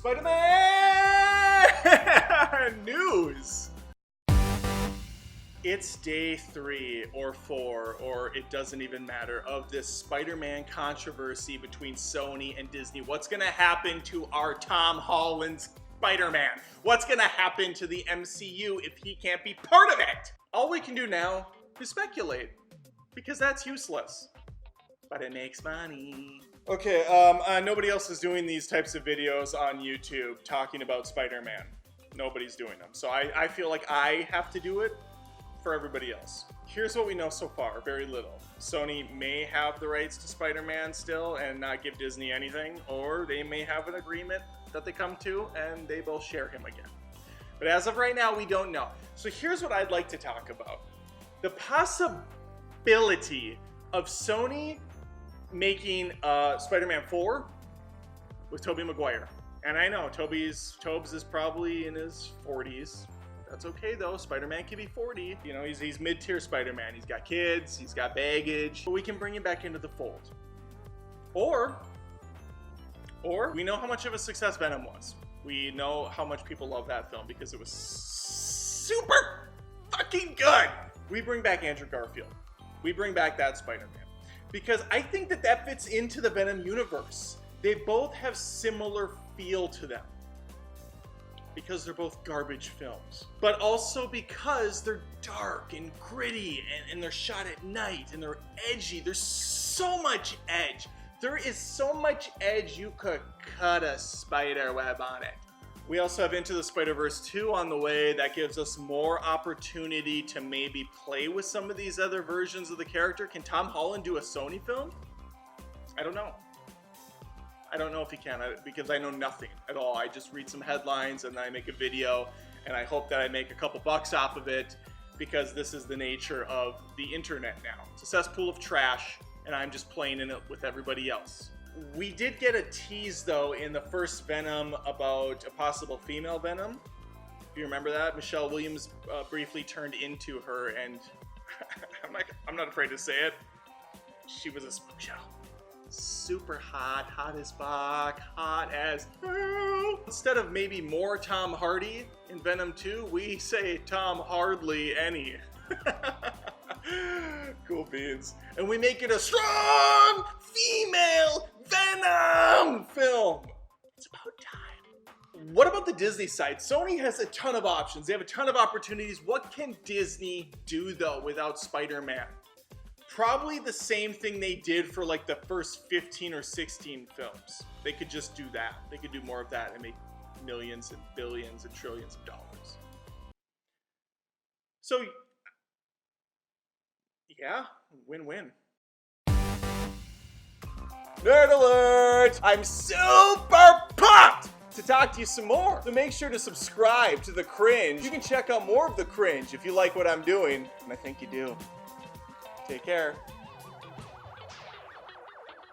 Spider-Man news. It's day 3 or 4, or it doesn't even matter, of this Spider-Man controversy between Sony and Disney. What's gonna happen to our Tom Holland's Spider-Man? What's gonna happen to the MCU if he can't be part of it? All we can do now is speculate, because that's useless. But it makes money. Okay, nobody else is doing these types of videos on YouTube talking about Spider-Man. Nobody's doing them. So I feel like I have to do it for everybody else. Here's what we know so far, very little. Sony may have the rights to Spider-Man still and not give Disney anything, or they may have an agreement that they come to and they both share him again. But as of right now, we don't know. So here's what I'd like to talk about. The possibility of Sony making Spider-Man 4 with Tobey Maguire. And I know Tobes is probably in his 40s. That's okay though, Spider-Man can be 40. You know, he's mid-tier Spider-Man. He's got kids, he's got baggage, but we can bring him back into the fold. Or we know how much of a success Venom was. We know how much people love that film because it was super fucking good. We bring back Andrew Garfield. We bring back that Spider-Man. Because I think that fits into the Venom universe. They both have similar feel to them. Because they're both garbage films. But also because they're dark and gritty and they're shot at night and they're edgy. There's so much edge. There is so much edge you could cut a spider web on it. We also have Into the Spider-Verse 2 on the way. That gives us more opportunity to maybe play with some of these other versions of the character. Can Tom Holland do a Sony film? I don't know. I don't know if he can because I know nothing at all. I just read some headlines and then I make a video and I hope that I make a couple bucks off of it because this is the nature of the internet now. It's a cesspool of trash and I'm just playing in it with everybody else. We did get a tease though in the first Venom about a possible female Venom. If you remember that, Michelle Williams briefly turned into her and I'm not afraid to say it. She was a smoke show. Super hot as fuck, hot as hell. Instead of maybe more Tom Hardy in Venom 2, we say Tom Hardly any. Cool beans. And we make it a strong female Venom film. It's about time. What about the Disney side? Sony has a ton of options. They have a ton of opportunities. What can Disney do though without Spider-Man? Probably the same thing they did for like the first 15 or 16 films. They could just do that. They could do more of that and make millions and billions and trillions of dollars. So, yeah, win-win. Nerd alert! I'm super pumped to talk to you some more. So make sure to subscribe to The Cringe. You can check out more of The Cringe if you like what I'm doing, and I think you do. Take care.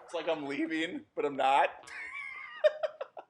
It's like I'm leaving, but I'm not.